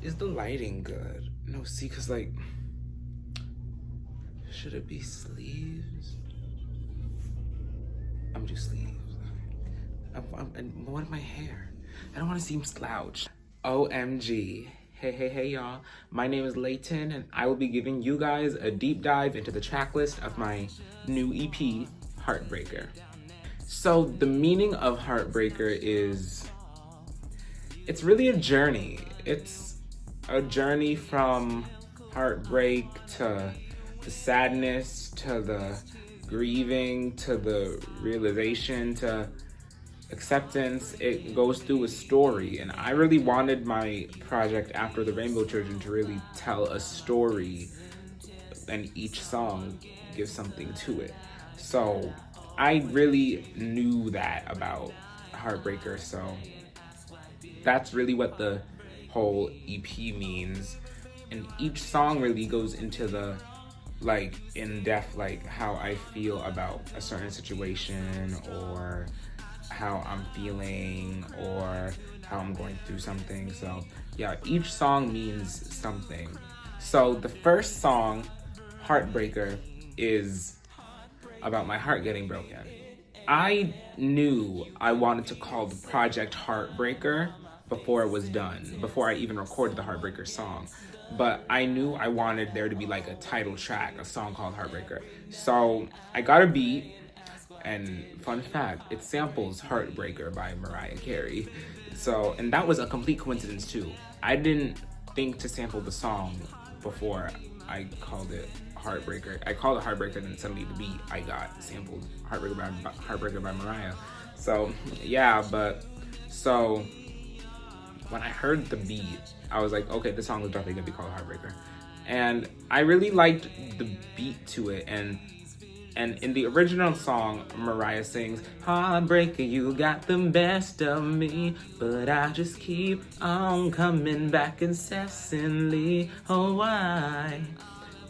Is the lighting good? No, see, cause like, should it be sleeves? I'm gonna do sleeves. And what my hair? I don't want to seem slouched. OMG. Hey, y'all. My name is Laytin, and I will be giving you guys a deep dive into the track list of my new EP, Heartbreaker. So the meaning of Heartbreaker is, it's really a journey. It's a journey from heartbreak to the sadness, to the grieving, to the realization, to acceptance. It goes through a story, and I really wanted my project After the Rainbow Children to really tell a story, and each song gives something to it. So I really knew that about Heartbreaker, so that's really what the whole EP means. And each song really goes into the like in depth, like how I feel about a certain situation, or how I'm feeling, or how I'm going through something. So yeah, each song means something. So the first song, Heartbreaker, is about my heart getting broken. I knew I wanted to call the project Heartbreaker before it was done, before I even recorded the Heartbreaker song. But I knew I wanted there to be like a title track, a song called Heartbreaker. So I got a beat, and fun fact, it samples Heartbreaker by Mariah Carey. So, and that was a complete coincidence too. I didn't think to sample the song before I called it Heartbreaker. I called it Heartbreaker, and then suddenly the beat I got sampled Heartbreaker by Mariah. So yeah, but so when I heard the beat, I was like, okay, this song is definitely gonna be called Heartbreaker. And I really liked the beat to it, and in the original song, Mariah sings, "Heartbreaker, you got the best of me, but I just keep on coming back incessantly. Oh, why?"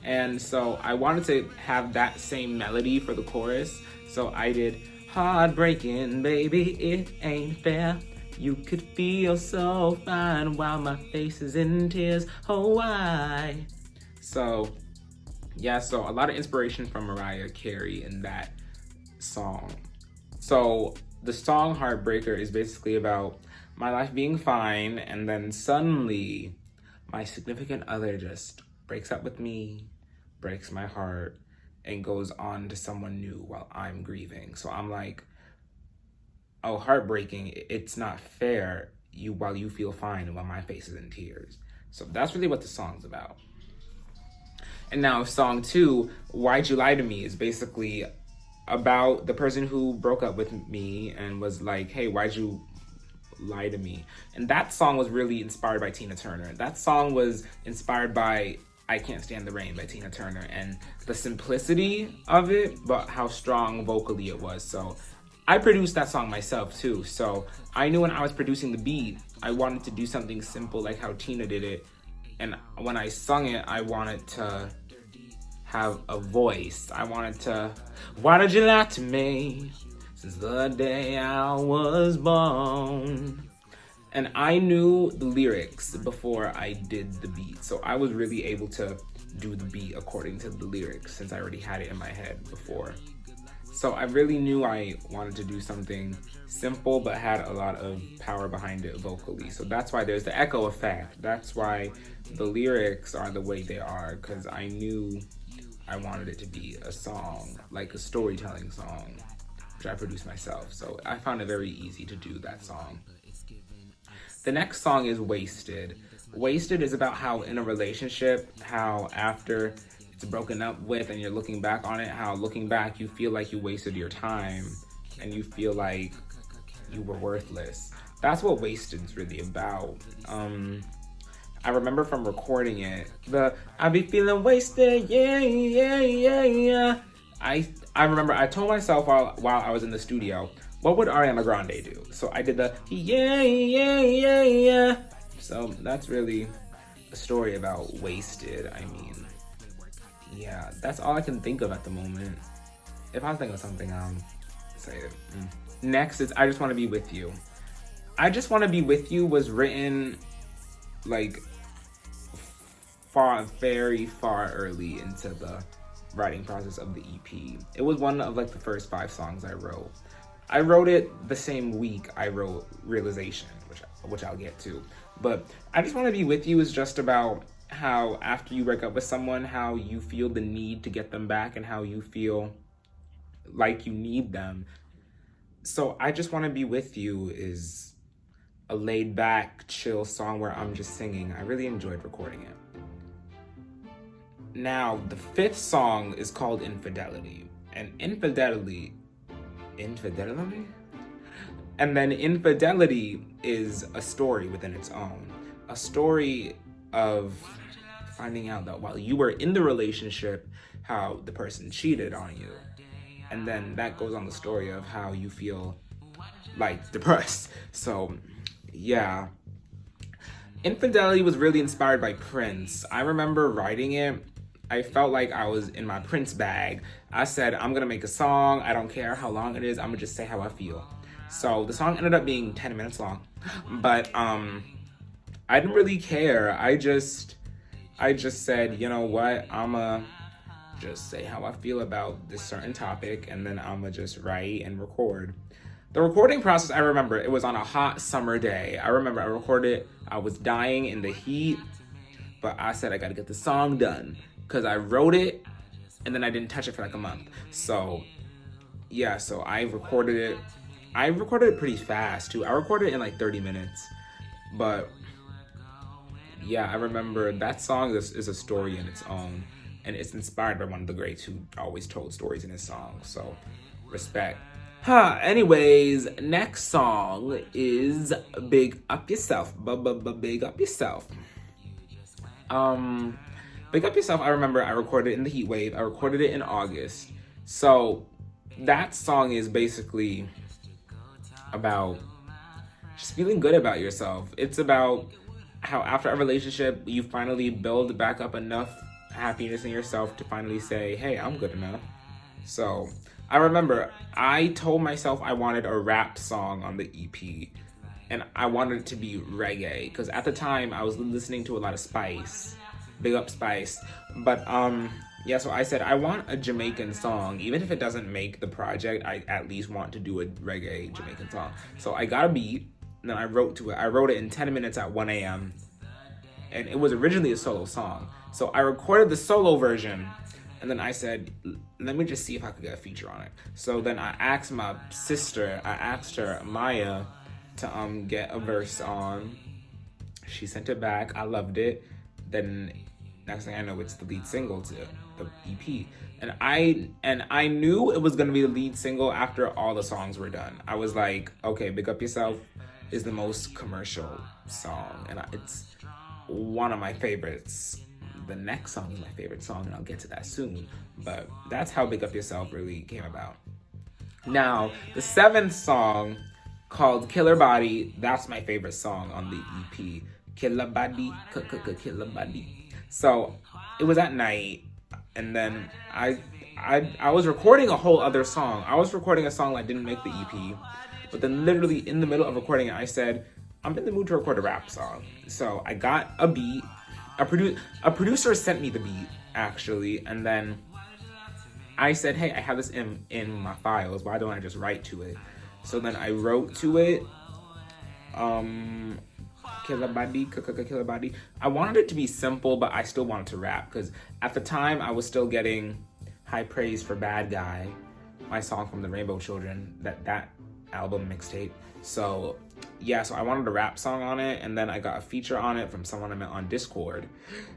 And so I wanted to have that same melody for the chorus. So I did, "Heartbreaking, baby, it ain't fair. You could feel so fine while my face is in tears. Oh, why?" So yeah, so a lot of inspiration from Mariah Carey in that song. So the song Heartbreaker is basically about my life being fine, and then suddenly my significant other just breaks up with me, breaks my heart, and goes on to someone new while I'm grieving. So I'm like, oh, heartbreaking, it's not fair while you feel fine and while my face is in tears. So that's really what the song's about. And now song 2, "Why'd You Lie to Me," is basically about the person who broke up with me and was like, hey, why'd you lie to me? And that song was really inspired by Tina Turner. That song was inspired by "I Can't Stand the Rain" by Tina Turner, and the simplicity of it, but how strong vocally it was. So I produced that song myself too. So I knew when I was producing the beat, I wanted to do something simple like how Tina did it. And when I sung it, I wanted to have a voice. I wanted to, "Why did you lie to me since the day I was born?" And I knew the lyrics before I did the beat. So I was really able to do the beat according to the lyrics since I already had it in my head before. So I really knew I wanted to do something simple but had a lot of power behind it vocally. So that's why there's the echo effect. That's why the lyrics are the way they are, because I knew I wanted it to be a song, like a storytelling song, which I produced myself. So I found it very easy to do that song. The next song is "Wasted." "Wasted" is about how in a relationship, how after it's broken up with and you're looking back on it, how looking back you feel like you wasted your time and you feel like you were worthless. That's what "Wasted's" really about. I remember from recording it, "I be feeling wasted, yeah, yeah, yeah, yeah." I remember I told myself while I was in the studio, what would Ariana Grande do? So I did the "yeah, yeah, yeah, yeah." So that's really a story about wasted. I mean, yeah, that's all I can think of at the moment. If I think of something, I'll say it. Next is "I Just Want to Be With You." "I Just Want to Be With You" was written like very far early into the writing process of the EP. It was one of like the first 5 songs I wrote. I wrote it the same week I wrote Realization, which I'll get to. But I Just Want to Be With You is just about how after you break up with someone, how you feel the need to get them back and how you feel like you need them. So I Just Want to Be With You is a laid back, chill song where I'm just singing. I really enjoyed recording it. Now, the 5th song is called Infidelity. And Infidelity? And then Infidelity is a story within its own. A story of finding out that while you were in the relationship, how the person cheated on you. And then that goes on the story of how you feel like depressed. So, yeah. Infidelity was really inspired by Prince. I remember writing it. I felt like I was in my Prince bag. I said, I'm gonna make a song. I don't care how long it is. I'm gonna just say how I feel. So the song ended up being 10 minutes long, but I didn't really care. I just said, you know what? I'ma just say how I feel about this certain topic, and then I'ma just write and record. The recording process, I remember, it was on a hot summer day. I remember I recorded, I was dying in the heat, but I said I gotta get the song done. Because I wrote it, and then I didn't touch it for like a month. So, yeah, so I recorded it. I recorded it pretty fast, too. I recorded it in like 30 minutes. But, yeah, I remember that song is a story in its own. And it's inspired by one of the greats who always told stories in his songs. So, respect. Anyways, next song is Big Up Yourself. Big Up Yourself. Big Up Yourself, I remember I recorded it in the heat wave. I recorded it in August. So that song is basically about just feeling good about yourself. It's about how after a relationship, you finally build back up enough happiness in yourself to finally say, hey, I'm good enough. So I remember I told myself I wanted a rap song on the EP. And I wanted it to be reggae. Because at the time, I was listening to a lot of Spice. Big up Spice. But yeah, so I said I want a Jamaican song. Even if it doesn't make the project, I at least want to do a reggae Jamaican song. So I got a beat, and then I wrote to it. I wrote it in 10 minutes at 1 a.m. And it was originally a solo song. So I recorded the solo version, and then I said, let me just see if I could get a feature on it. So then I asked my sister, Maya, to get a verse on. She sent it back. I loved it. Then next thing I know, it's the lead single to the EP. And I knew it was gonna be the lead single after all the songs were done. I was like, okay, Big Up Yourself is the most commercial song, and it's one of my favorites. The next song is my favorite song, and I'll get to that soon. But that's how Big Up Yourself really came about. Now, the 7th song, called Killer Body, that's my favorite song on the EP. Killer Body, Killer Body. So it was at night, and then I was recording a whole other song. I was recording a song that didn't make the EP, but then literally in the middle of recording it, I said, I'm in the mood to record a rap song. So I got a beat. A producer sent me the beat, actually, and then I said, hey, I have this in my files. Why don't I just write to it? So then I wrote to it, Killer Body, Killer Body. I wanted it to be simple, but I still wanted to rap, because at the time I was still getting high praise for Bad Guy, my song from the Rainbow Children, that album mixtape. So yeah, so I wanted a rap song on it, and then I got a feature on it from someone I met on Discord,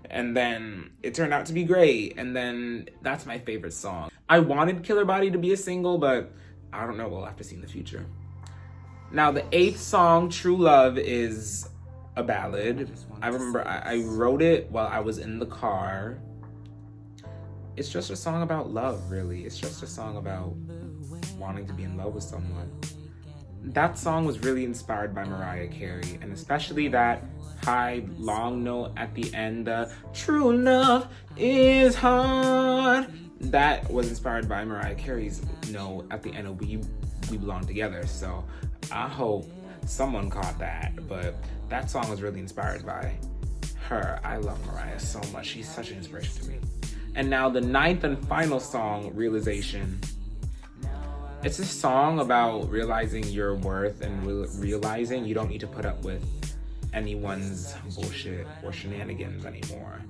and then it turned out to be great, and then that's my favorite song. I wanted Killer Body to be a single, but I don't know, we'll have to see in the future. Now, the 8th song, True Love, is a ballad. I remember I wrote it while I was in the car. It's just a song about love, really. It's just a song about wanting to be in love with someone. That song was really inspired by Mariah Carey, and especially that high, long note at the end, True Love is hard. That was inspired by Mariah Carey's note at the end of We Belong Together. So I hope someone caught that, but that song was really inspired by her. I love Mariah so much. She's such an inspiration to me. And now the 9th and final song, Realization. It's a song about realizing your worth and realizing you don't need to put up with anyone's bullshit or shenanigans anymore.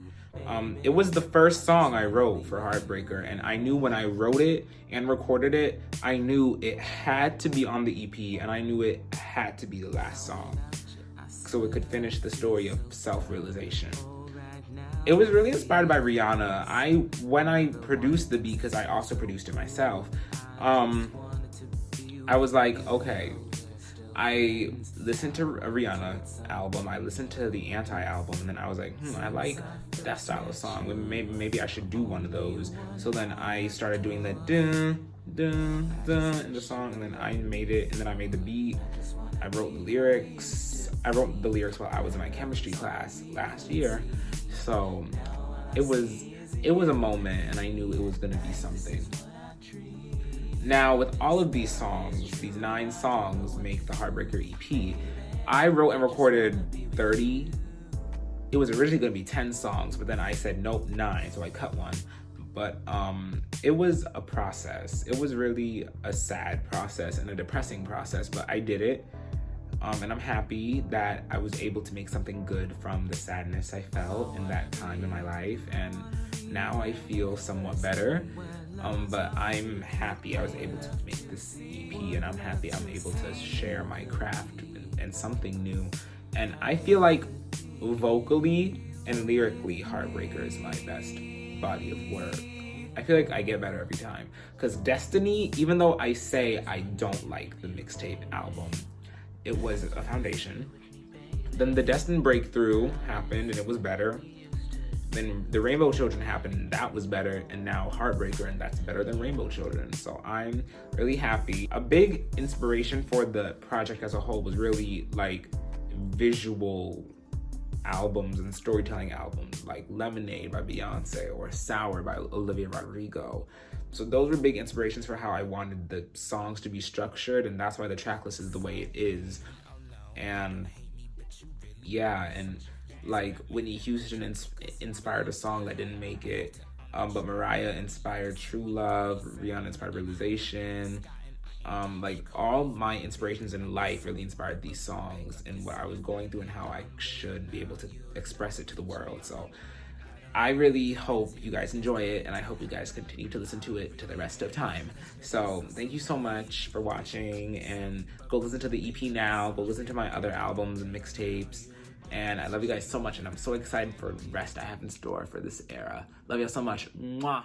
It was the first song I wrote for Heartbreaker, and I knew when I wrote it and recorded it, I knew it had to be on the EP, and I knew it had to be the last song, so it could finish the story of self-realization. It was really inspired by Rihanna. When I produced the beat, because I also produced it myself, I was like, okay, I listened to a Rihanna album, I listened to the Anti album, and then I was like, I like that style of song. Maybe I should do one of those. So then I started doing the dun, dun, dun in the song, and then I made it, and then I made the beat. I wrote the lyrics. I wrote the lyrics while I was in my chemistry class last year. So it was a moment, and I knew it was gonna be something. Now, with all of these songs, these 9 songs make the Heartbreaker EP. I wrote and recorded 30. It was originally going to be 10 songs, but then I said, nope, 9, so I cut one. But it was a process. It was really a sad process and a depressing process, but I did it. And I'm happy that I was able to make something good from the sadness I felt in that time in my life. And now I feel somewhat better. But I'm happy I was able to make this EP, and I'm happy I'm able to share my craft and something new. And I feel like vocally and lyrically, Heartbreaker is my best body of work. I feel like I get better every time. Because Destiny, even though I say I don't like the mixtape album, it was a foundation. Then the Destined Breakthrough happened, and it was better. Then the Rainbow Children happened, and that was better, and now Heartbreaker, and that's better than Rainbow Children. So I'm really happy. A big inspiration for the project as a whole was really like visual albums and storytelling albums, like Lemonade by Beyonce or Sour by Olivia Rodrigo. So those were big inspirations for how I wanted the songs to be structured, and that's why the tracklist is the way it is. And yeah, and like Whitney Houston inspired a song that didn't make it, but Mariah inspired True Love, Rihanna inspired Realization. Like all my inspirations in life really inspired these songs and what I was going through and how I should be able to express it to the world. So I really hope you guys enjoy it, and I hope you guys continue to listen to it to the rest of time. So thank you so much for watching, and go listen to the EP now, go listen to my other albums and mixtapes. And I love you guys so much, and I'm so excited for the rest I have in store for this era. Love you all so much. Mwah.